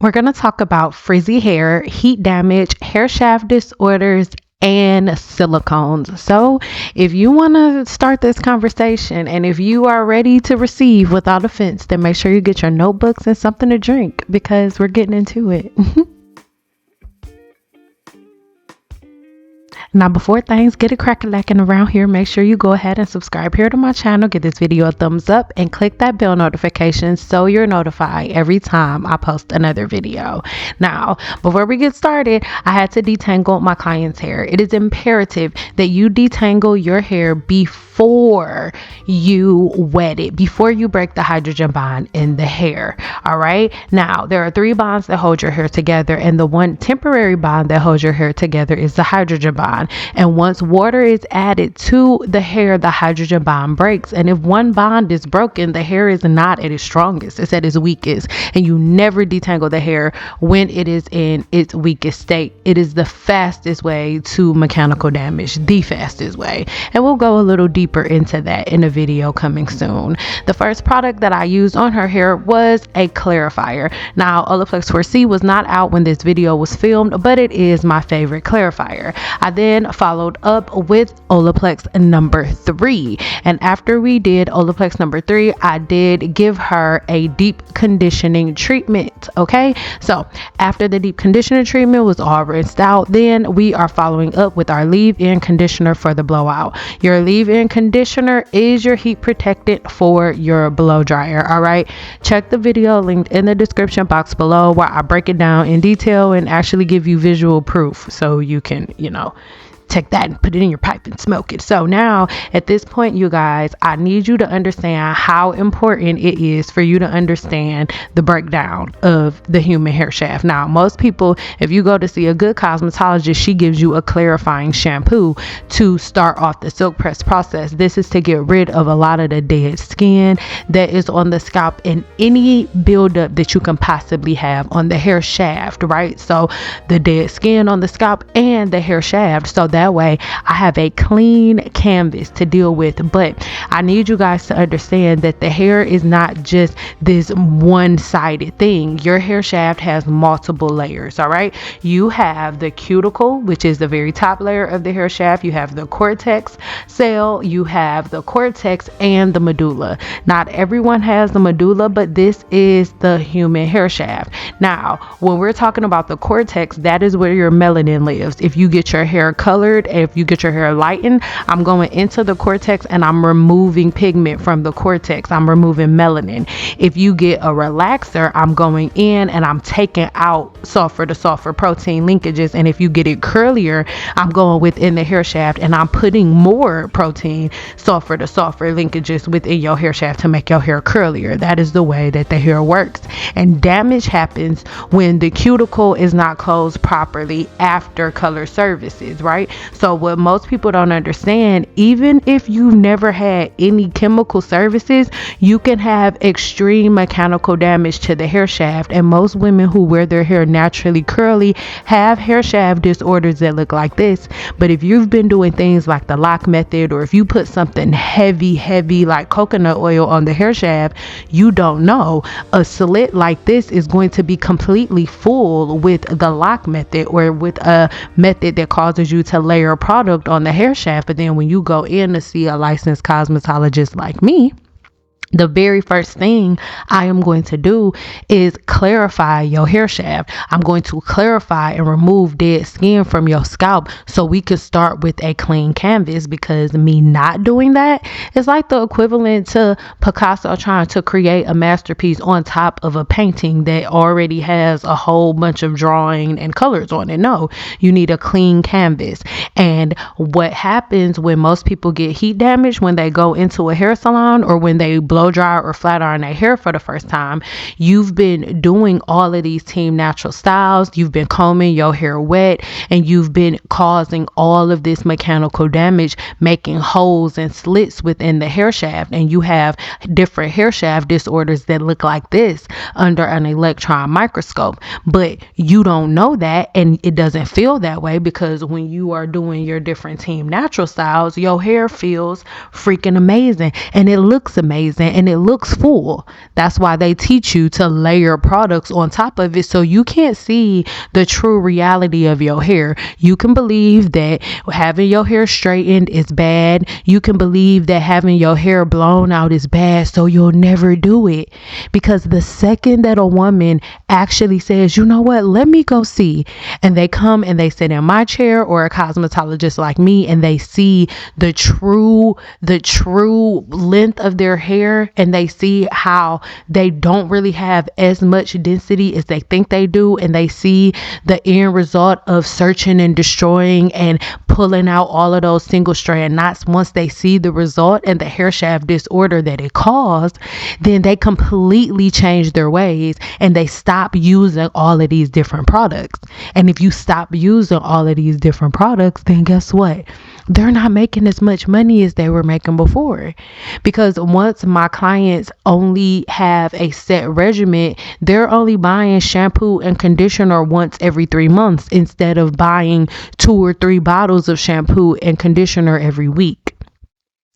We're going to talk about frizzy hair, heat damage, hair shaft disorders, and silicones. So if you want to start this conversation and if you are ready to receive without offense, then make sure you get your notebooks and something to drink because we're getting into it. Now, before things get a crack-a-lacking around here, make sure you go ahead and subscribe here to my channel, give this video a thumbs up, and click that bell notification so you're notified every time I post another video. Now, before we get started, I had to detangle my client's hair. It is imperative that you detangle your hair before you wet it, before you break the hydrogen bond in the hair. All right. Now, there are 3 bonds that hold your hair together, and the one temporary bond that holds your hair together is the hydrogen bond. And once water is added to the hair, the hydrogen bond breaks. And if one bond is broken, the hair is not at its strongest, it's at its weakest. And you never detangle the hair when it is in its weakest state. It is the fastest way to mechanical damage, the fastest way. And we'll go a little deeper into that in a video coming soon. The first product that I used on her hair was a clarifier. Now, OLAPLEX 4C was not out when this video was filmed, but it is my favorite clarifier. I then followed up with OLAPLEX number 3. And after we did OLAPLEX number 3, I did give her a deep conditioning treatment. Okay, so after the deep conditioning treatment was all rinsed out, then we are following up with our leave-in conditioner for the blowout. Your leave-in conditioner is your heat protectant for your blow dryer. All right, check the video linked in the description box below where I break it down in detail and actually give you visual proof so you can, take that and put it in your pipe and smoke it. So now at this point, you guys, I need you to understand how important it is for you to understand the breakdown of the human hair shaft. Now, most people, if you go to see a good cosmetologist, she gives you a clarifying shampoo to start off the silk press process. This is to get rid of a lot of the dead skin that is on the scalp and any buildup that you can possibly have on the hair shaft, right? So the dead skin on the scalp and the hair shaft. So that way I have a clean canvas to deal with. But I need you guys to understand that the hair is not just this one-sided thing. Your hair shaft has multiple layers. All right, you have the cuticle, which is the very top layer of the hair shaft. You have the cortex cell, you have the cortex, and the medulla. Not everyone has the medulla, but this is the human hair shaft. Now, when we're talking about the cortex, that is where your melanin lives. If you get your hair colored, if you get your hair lightened, I'm going into the cortex and I'm removing pigment from the cortex. I'm removing melanin. If you get a relaxer, I'm going in and I'm taking out sulfur to sulfur protein linkages. And if you get it curlier, I'm going within the hair shaft and I'm putting more protein sulfur to sulfur linkages within your hair shaft to make your hair curlier. That is the way that the hair works. And damage happens when the cuticle is not closed properly after color services, right? So what most people don't understand, even if you've never had any chemical services, you can have extreme mechanical damage to the hair shaft. And most women who wear their hair naturally curly have hair shaft disorders that look like this. But if you've been doing things like the lock method, or if you put something heavy like coconut oil on the hair shaft, you don't know. A slit like this is going to be completely full with the lock method, or with a method that causes you to layer product on the hair shaft. But then when you go in to see a licensed cosmetologist like me, the very first thing I am going to do is clarify your hair shaft. I'm going to clarify and remove dead skin from your scalp so we could start with a clean canvas, because me not doing that is like the equivalent to Picasso trying to create a masterpiece on top of a painting that already has a whole bunch of drawing and colors on it. No, you need a clean canvas. And what happens when most people get heat damage when they go into a hair salon, or when they blow dry or flat iron their hair for the first time, you've been doing all of these team natural styles, you've been combing your hair wet, and you've been causing all of this mechanical damage, making holes and slits within the hair shaft. And you have different hair shaft disorders that look like this under an electron microscope, but you don't know that, and it doesn't feel that way, because when you are doing your different team natural styles, your hair feels freaking amazing and it looks amazing. and it looks full. That's why they teach you to layer products on top of it, so you can't see the true reality of your hair. You can believe that having your hair straightened is bad. You can believe that having your hair blown out is bad, so you'll never do it. Because the second that a woman actually says, you know what, let me go see, and they come and they sit in my chair or a cosmetologist like me, and they see the true length of their hair, and they see how they don't really have as much density as they think they do, and they see the end result of searching and destroying and pulling out all of those single strand knots. Once they see the result and the hair shaft disorder that it caused, then they completely change their ways and they stop using all of these different products. And if you stop using all of these different products, then guess what? They're not making as much money as they were making before. Because once my clients only have a set regimen, they're only buying shampoo and conditioner once every 3 months instead of buying 2 or 3 bottles of shampoo and conditioner every week.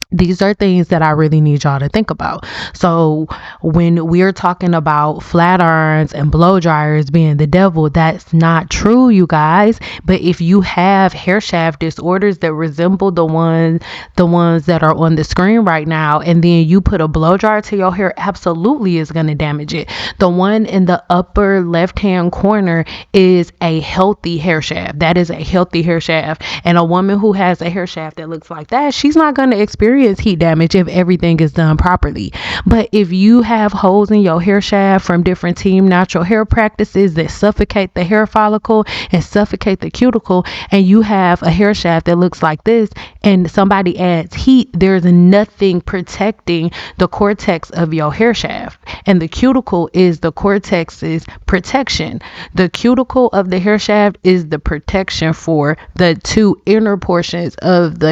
These are things that I really need y'all to think about. So when we're talking about flat irons and blow dryers being the devil, that's not true, you guys. But if you have hair shaft disorders that resemble the ones that are on the screen right now, and then you put a blow dryer to your hair, absolutely is going to damage it. The one in the upper left-hand corner is a healthy hair shaft. That is a healthy hair shaft. And a woman who has a hair shaft that looks like that, she's not going to experience heat damage if everything is done properly. But if you have holes in your hair shaft from different team natural hair practices that suffocate the hair follicle and suffocate the cuticle, and you have a hair shaft that looks like this, and somebody adds heat, there's nothing protecting the cortex of your hair shaft. And the cuticle is the cortex's protection. The cuticle of the hair shaft is the protection for the 2 inner portions of the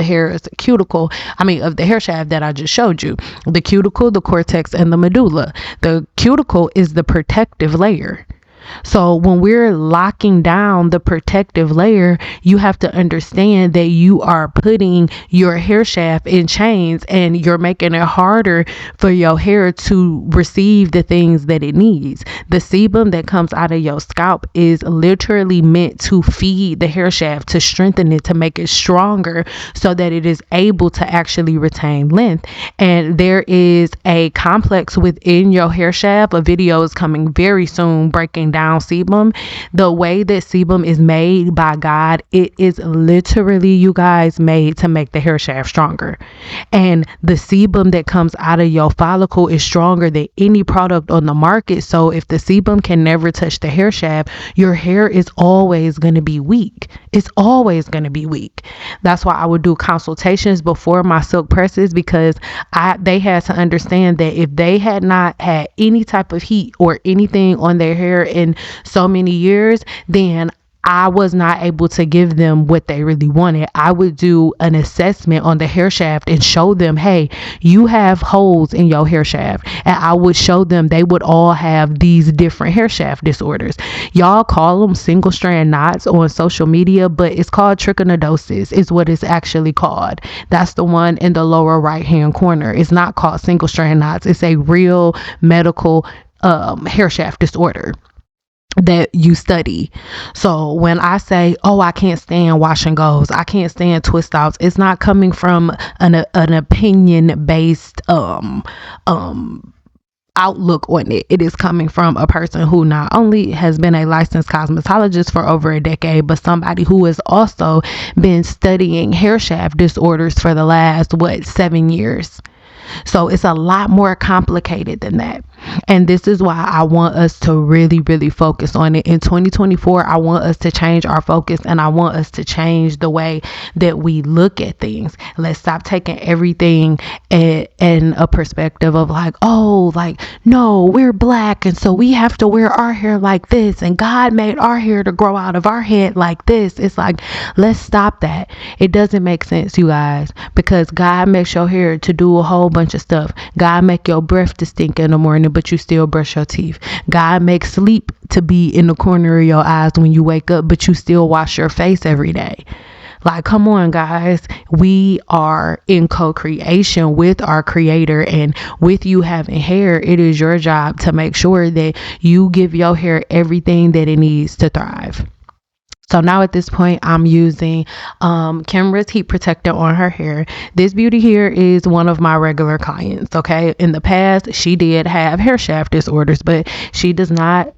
of the hair shaft that I just showed you. The cuticle, the cortex, and the medulla. The cuticle is the protective layer. So when we're locking down the protective layer, you have to understand that you are putting your hair shaft in chains, and you're making it harder for your hair to receive the things that it needs. The sebum that comes out of your scalp is literally meant to feed the hair shaft, to strengthen it, to make it stronger so that it is able to actually retain length. And there is a complex within your hair shaft. A video is coming very soon breaking down sebum. The way that sebum is made by God, it is literally, you guys, made to make the hair shaft stronger. And the sebum that comes out of your follicle is stronger than any product on the market. So if the sebum can never touch the hair shaft, your hair is always going to be weak. It's always going to be weak. That's why I would do consultations before my silk presses, because they had to understand that if they had not had any type of heat or anything on their hair in so many years, then I was not able to give them what they really wanted. I would do an assessment on the hair shaft and show them, hey, you have holes in your hair shaft. And I would show them they would all have these different hair shaft disorders. Y'all call them single strand knots on social media, but it's called trichinodosis is what it's actually called. That's the one in the lower right hand corner. It's not called single strand knots. It's a real medical hair shaft disorder that you study. So when I say, oh, I can't stand wash and goes, I can't stand twist outs, it's not coming from an opinion based outlook on it. It is coming from a person who not only has been a licensed cosmetologist for over a decade, but somebody who has also been studying hair shaft disorders for the last 7 years. So it's a lot more complicated than that. And this is why I want us to really, really focus on it. In 2024, I want us to change our focus, and I want us to change the way that we look at things. Let's stop taking everything in a perspective of like, oh, like, no, we're black, and so we have to wear our hair like this, and God made our hair to grow out of our head like this. It's like, let's stop that. It doesn't make sense, you guys, because God makes your hair to do a whole bunch of stuff. God make your breath to stink in the morning, but you still brush your teeth. God makes sleep to be in the corner of your eyes when you wake up, but you still wash your face every day. Like, come on, guys. We are in co-creation with our creator, and with you having hair, it is your job to make sure that you give your hair everything that it needs to thrive. So now at this point, I'm using Kimbra's heat protector on her hair. This beauty here is one of my regular clients. Okay. In the past, she did have hair shaft disorders, but she does not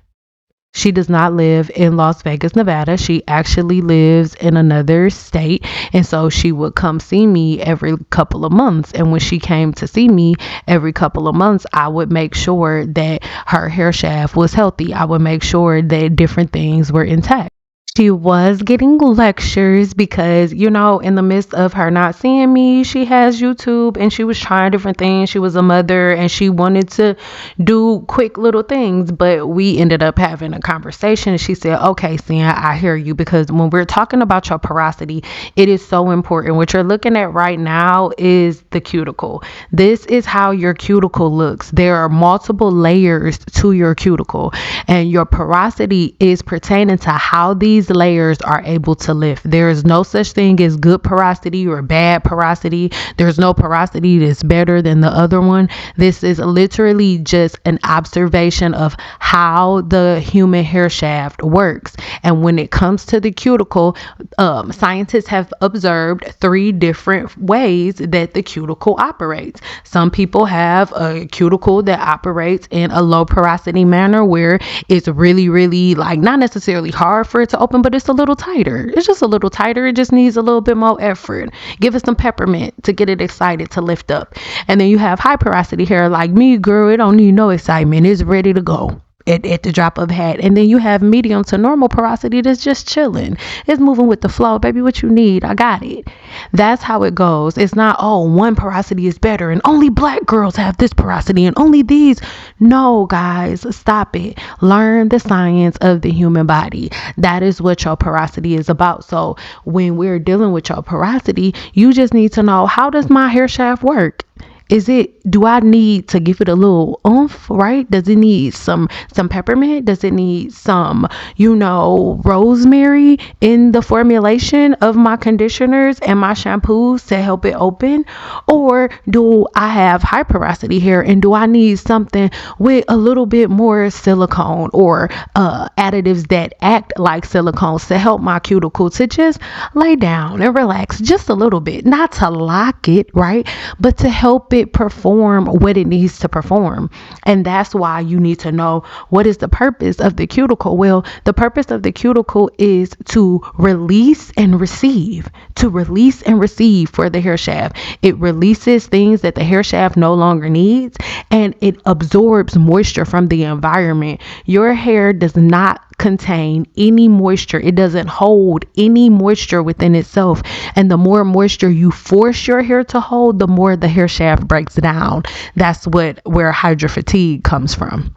live in Las Vegas, Nevada. She actually lives in another state. And so she would come see me every couple of months. And when she came to see me every couple of months, I would make sure that her hair shaft was healthy. I would make sure that different things were intact. She was getting lectures because, in the midst of her not seeing me, she has YouTube and she was trying different things. She was a mother and she wanted to do quick little things, but we ended up having a conversation. She said, okay, Sia, I hear you, because when we're talking about your porosity, it is so important. What you're looking at right now is the cuticle. This is how your cuticle looks. There are multiple layers to your cuticle, and your porosity is pertaining to how these layers are able to lift. There is no such thing as good porosity or bad porosity. There's no porosity that's better than the other one. This is literally just an observation of how the human hair shaft works. And when it comes to the cuticle, scientists have observed 3 different ways that the cuticle operates. Some people have a cuticle that operates in a low porosity manner where it's really, really, like, not necessarily hard for it to open, but it's a little tighter. It's just a little tighter. It just needs a little bit more effort. Give it some peppermint to get it excited to lift up. And then you have high porosity hair like me, girl. It don't need no excitement. It's ready to go at the drop of a hat. And then you have medium to normal porosity that's just chilling. It's moving with the flow. Baby, what you need, I got it. That's how it goes. It's not, oh, one porosity is better and only black girls have this porosity and only these. No, guys, stop it. Learn the science of the human body. That is what your porosity is about. So when we're dealing with your porosity, you just need to know, how does my hair shaft work? Do I need to give it a little oomph, right? Does it need some peppermint? Does it need some, rosemary in the formulation of my conditioners and my shampoos to help it open? Or do I have high porosity hair and do I need something with a little bit more silicone or additives that act like silicones to help my cuticle to just lay down and relax just a little bit, not to lock it, right? But to help it perform what it needs to perform. And that's why you need to know, what is the purpose of the cuticle? Well, the purpose of the cuticle is to release and receive, for the hair shaft. It releases things that the hair shaft no longer needs, and it absorbs moisture from the environment. Your hair does not contain any moisture. It doesn't hold any moisture within itself. And the more moisture you force your hair to hold, the more the hair shaft breaks down. That's where hydrofatigue comes from.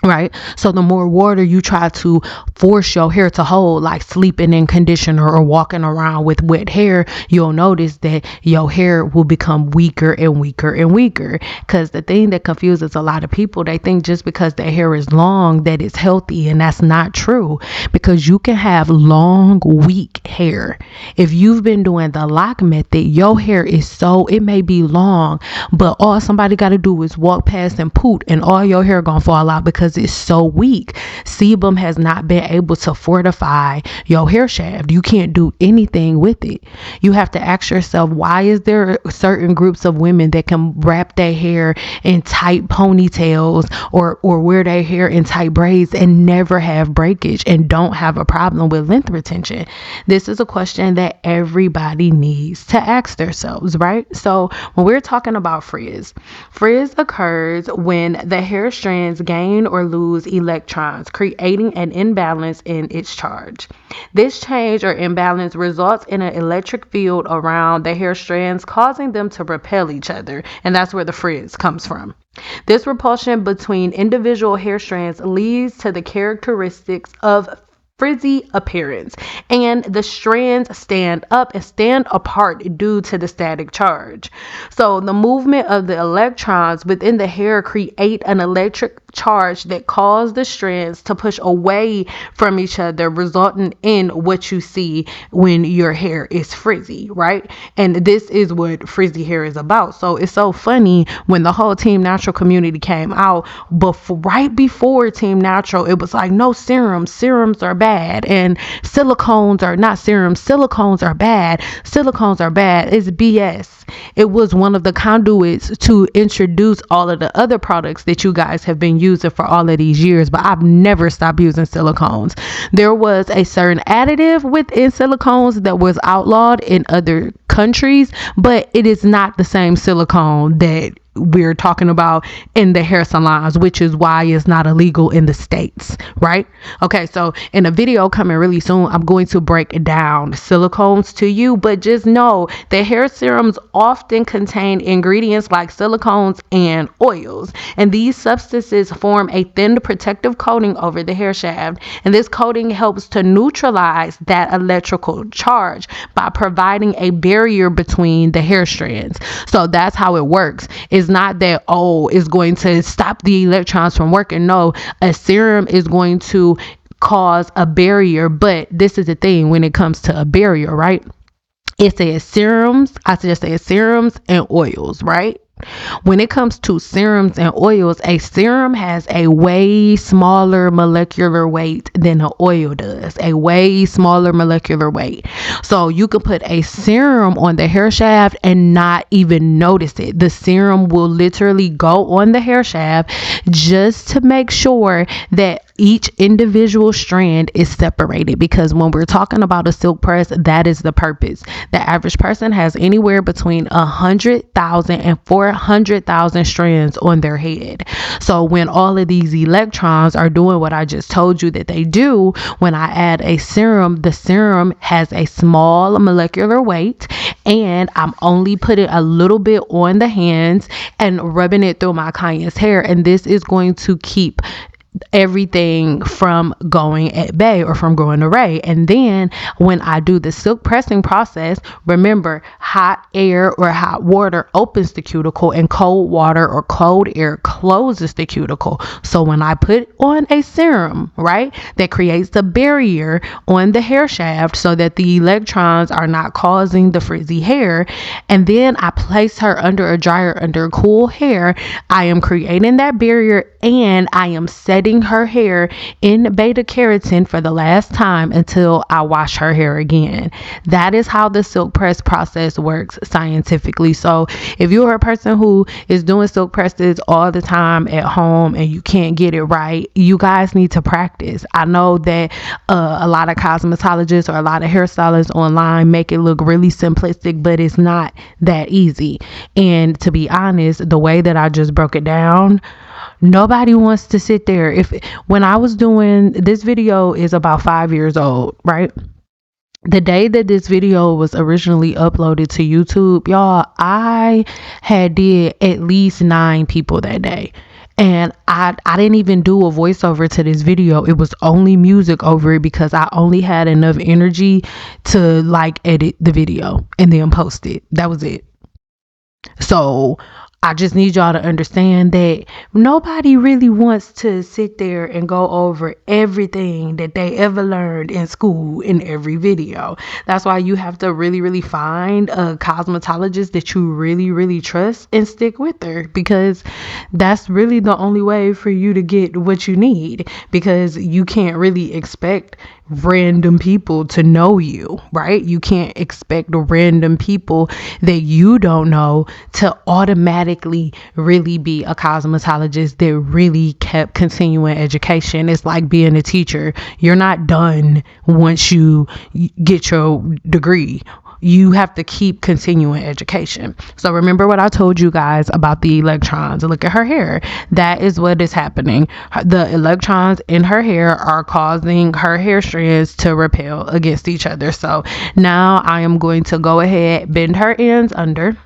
Right? So the more water you try to force your hair to hold, like sleeping in conditioner or walking around with wet hair, you'll notice that your hair will become weaker and weaker and weaker. Because the thing that confuses a lot of people, they think just because their hair is long that it's healthy, and that's not true. Because you can have long, weak hair. If you've been doing the lock method, your hair it may be long, but all somebody got to do is walk past and poot, and all your hair gonna fall out because it's so weak. Sebum has not been able to fortify your hair shaft. You can't do anything with it. You have to ask yourself, why is there certain groups of women that can wrap their hair in tight ponytails or wear their hair in tight braids and never have breakage and don't have a problem with length retention? This is a question that everybody needs to ask themselves, right? So when we're talking about frizz occurs when the hair strands gain or lose electrons, creating an imbalance in its charge. This change or imbalance results in an electric field around the hair strands, causing them to repel each other, and that's where the frizz comes from. This repulsion between individual hair strands leads to the characteristics of frizzy appearance, and the strands stand up and stand apart due to the static charge. So the movement of the electrons within the hair create an electric charge that cause the strands to push away from each other, resulting in what you see when your hair is frizzy, right? And this is what frizzy hair is about. So it's so funny when the whole Team Natural community came out, right before Team Natural, it was like, no, serums are bad, and silicones are not serums, silicones are bad, it's BS. It was one of the conduits to introduce all of the other products that you guys have been using for all of these years, but I've never stopped using silicones. There was a certain additive within silicones that was outlawed in other countries, but it is not the same silicone that we're talking about in the hair salons, which is why it's not illegal in the States, right? Okay, so in a video coming really soon, I'm going to break down silicones to you, but just know that hair serums often contain ingredients like silicones and oils, and these substances form a thin protective coating over the hair shaft, and this coating helps to neutralize that electrical charge by providing a barrier between the hair strands. So that's how it works. It's not that, oh, it's going to stop the electrons from working. No, a serum is going to cause a barrier, but this is the thing when it comes to a barrier, right? It says serums, I just say serums and oils, right? When it comes to serums and oils, a serum has a way smaller molecular weight than an oil does, a way smaller molecular weight. So you can put a serum on the hair shaft and not even notice it. The serum will literally go on the hair shaft just to make sure that each individual strand is separated, because when we're talking about a silk press, that is the purpose. The average person has anywhere between 100,000 and 400,000 strands on their head. So when all of these electrons are doing what I just told you that they do, when I add a serum, the serum has a small molecular weight, and I'm only putting a little bit on the hands and rubbing it through my client's hair, and this is going to keep everything from going at bay or from going array. And then when I do the silk pressing process, remember, hot air or hot water opens the cuticle and cold water or cold air closes the cuticle. So when I put on a serum, right, that creates a barrier on the hair shaft so that the electrons are not causing the frizzy hair, and then I place her under a dryer under cool hair, I am creating that barrier, and I am setting her hair in beta keratin for the last time until I wash her hair again. That is how the silk press process works scientifically. So if you're a person who is doing silk presses all the time at home and you can't get it right, you guys need to practice. I know that a lot of cosmetologists or a lot of hairstylists online make it look really simplistic, but it's not that easy. And to be honest, the way that I just broke it down, nobody wants to sit there. When I was doing this video is about 5 years old, right? The day that this video was originally uploaded to YouTube, y'all, I had did at least 9 people that day. And I didn't even do a voiceover to this video. It was only music over it because I only had enough energy to like edit the video and then post it. That was it. So I just need y'all to understand that nobody really wants to sit there and go over everything that they ever learned in school in every video. That's why you have to really, really find a cosmetologist that you really, really trust and stick with her, because that's really the only way for you to get what you need, because you can't really expect random people to know you, right? You can't expect random people that you don't know to automatically really be a cosmetologist that really kept continuing education. It's like being a teacher. You're not done once you get your degree. You have to keep continuing education. So remember what I told you guys about the electrons. Look at her hair. That is what is happening. The electrons in her hair are causing her hair strands to repel against each other. So now I am going to go ahead, bend her ends under.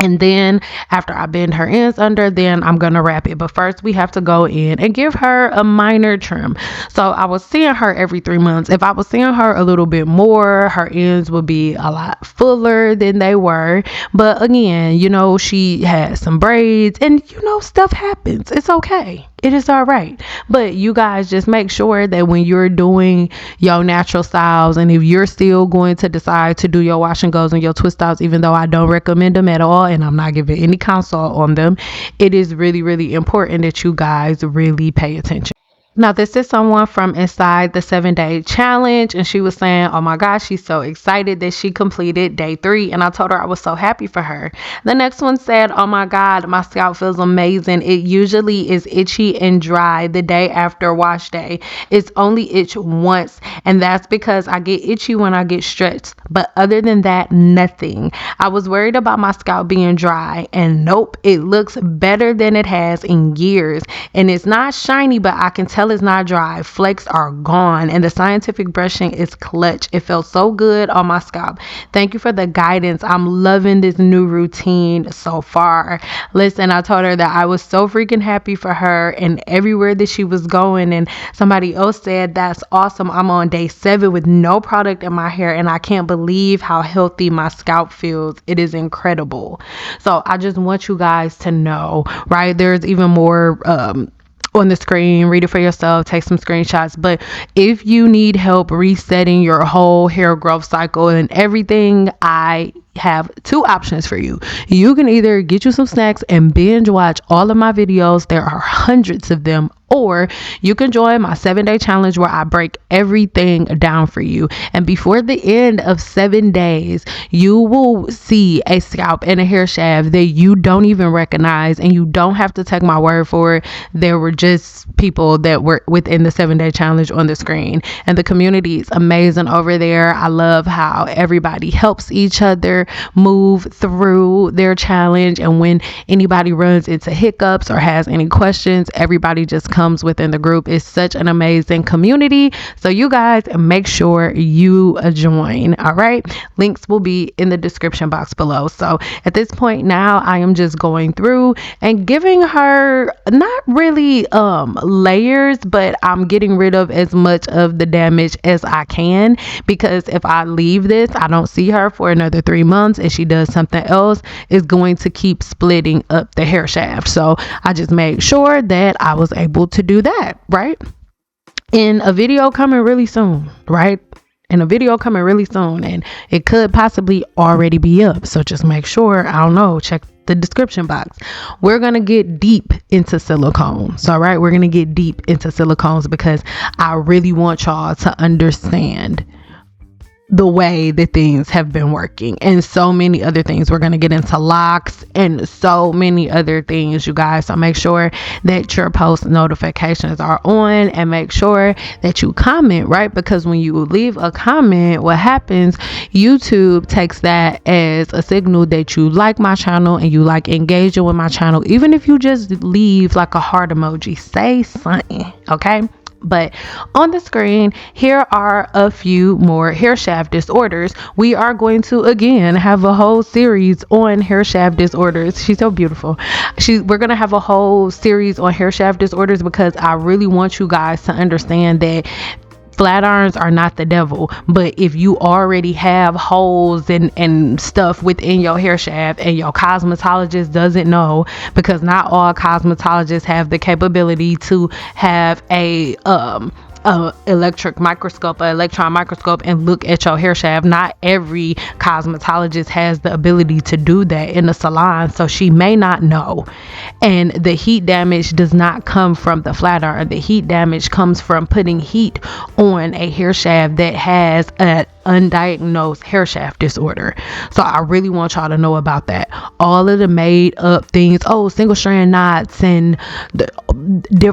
And then after I bend her ends under, then I'm going to wrap it. But first we have to go in and give her a minor trim. So I was seeing her every 3 months. If I was seeing her a little bit more, her ends would be a lot fuller than they were. But again, you know, she had some braids and, you know, stuff happens. It's okay. It is all right. But you guys just make sure that when you're doing your natural styles, and if you're still going to decide to do your wash and goes and your twist outs, even though I don't recommend them at all and I'm not giving any counsel on them, it is really, really important that you guys really pay attention. Now, this is someone from inside the 7-day challenge, and she was saying, oh my gosh, she's so excited that she completed day 3. And I told her I was so happy for her. The next one said, oh my God, my scalp feels amazing. It usually is itchy and dry the day after wash day. It's only itch once, and that's because I get itchy when I get stretched. But other than that, nothing. I was worried about my scalp being dry, and nope, it looks better than it has in years. And it's not shiny, but I can tell it's not dry. Flakes are gone, and the scientific brushing is clutch. It felt so good on my scalp. Thank you for the guidance. I'm loving this new routine so far. Listen, I told her that I was so freaking happy for her and everywhere that she was going. And somebody else said, that's awesome. I'm on day 7 with no product in my hair, and I can't believe how healthy my scalp feels. It is incredible. So I just want you guys to know, right? There's even more on the screen. Read it for yourself, take some screenshots. But if you need help resetting your whole hair growth cycle and everything, I have 2 options for you. You can either get you some snacks and binge watch all of my videos. There are hundreds of them. Or you can join my 7-day challenge where I break everything down for you. And before the end of 7 days, you will see a scalp and a hair shaft that you don't even recognize. And you don't have to take my word for it. There were just people that were within the 7-day challenge on the screen. And the community is amazing over there. I love how everybody helps each other move through their challenge. And when anybody runs into hiccups or has any questions, everybody just comes within the group. It's such an amazing community. So you guys make sure you join. All right. Links will be in the description box below. So at this point now, I am just going through and giving her not really layers, but I'm getting rid of as much of the damage as I can, because if I leave this, I don't see her for another 3 months and she does something else, it's going to keep splitting up the hair shaft. So I just made sure that I was able to do that, right? In a video coming really soon, right? In a video coming really soon, and it could possibly already be up. So just make sure, I don't know, check the description box. We're going to get deep into silicones. All right. We're going to get deep into silicones because I really want y'all to understand the way that things have been working, and so many other things. We're going to get into locks and so many other things, you guys. So make sure that your post notifications are on, and make sure that you comment, right? Because when you leave a comment, what happens, YouTube takes that as a signal that you like my channel and you like engaging with my channel. Even if you just leave like a heart emoji, say something, okay? But on the screen, here are a few more hair shaft disorders. We are going to again have a whole series on hair shaft disorders. She's so beautiful. We're going to have a whole series on hair shaft disorders because I really want you guys to understand that flat irons are not the devil. But if you already have holes and stuff within your hair shaft and your cosmetologist doesn't know, because not all cosmetologists have the capability to have a electron microscope and look at your hair shaft. Not every cosmetologist has the ability to do that in a salon, so she may not know. And the heat damage does not come from the flat iron. The heat damage comes from putting heat on a hair shaft that has an undiagnosed hair shaft disorder. So I really want y'all to know about that. All of the made up things, single strand knots and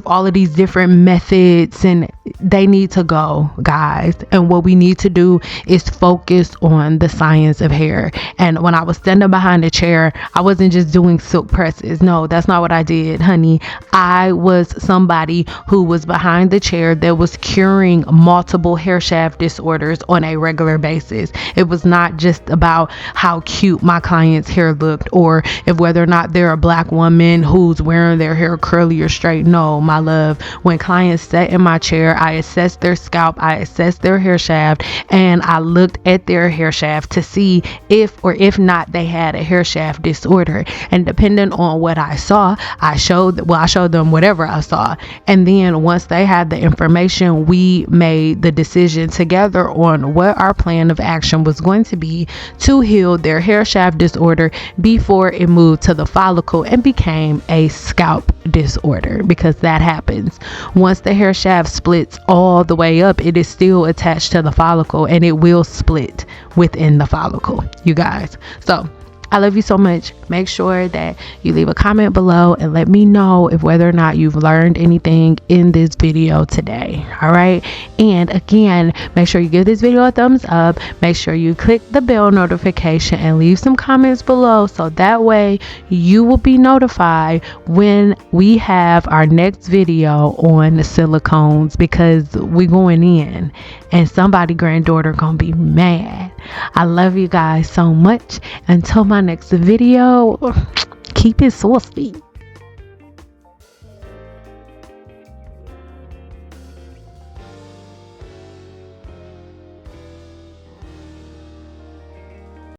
all of these different methods, and they need to go, guys. And what we need to do is focus on the science of hair. And when I was standing behind the chair, I wasn't just doing silk presses. No, that's not what I did, honey. I was somebody who was behind the chair that was curing mold multiple hair shaft disorders on a regular basis. It was not just about how cute my client's hair looked, or if whether or not they're a black woman who's wearing their hair curly or straight. No, my love, when clients sat in my chair, I assessed their scalp, I assessed their hair shaft, and I looked at their hair shaft to see if or if not they had a hair shaft disorder. And depending on what I saw, I showed them whatever I saw. And then once they had the information, we made the decision together on what our plan of action was going to be to heal their hair shaft disorder before it moved to the follicle and became a scalp disorder, because that happens. Once the hair shaft splits all the way up, it is still attached to the follicle, and it will split within the follicle, you guys. So I love you so much. Make sure that you leave a comment below and let me know if whether or not you've learned anything in this video today. All right. And again, make sure you give this video a thumbs up. Make sure you click the bell notification and leave some comments below, so that way you will be notified when we have our next video on the silicones, because we're going in and somebody granddaughter gonna be mad. I love you guys so much. Until my next video, keep it saucy.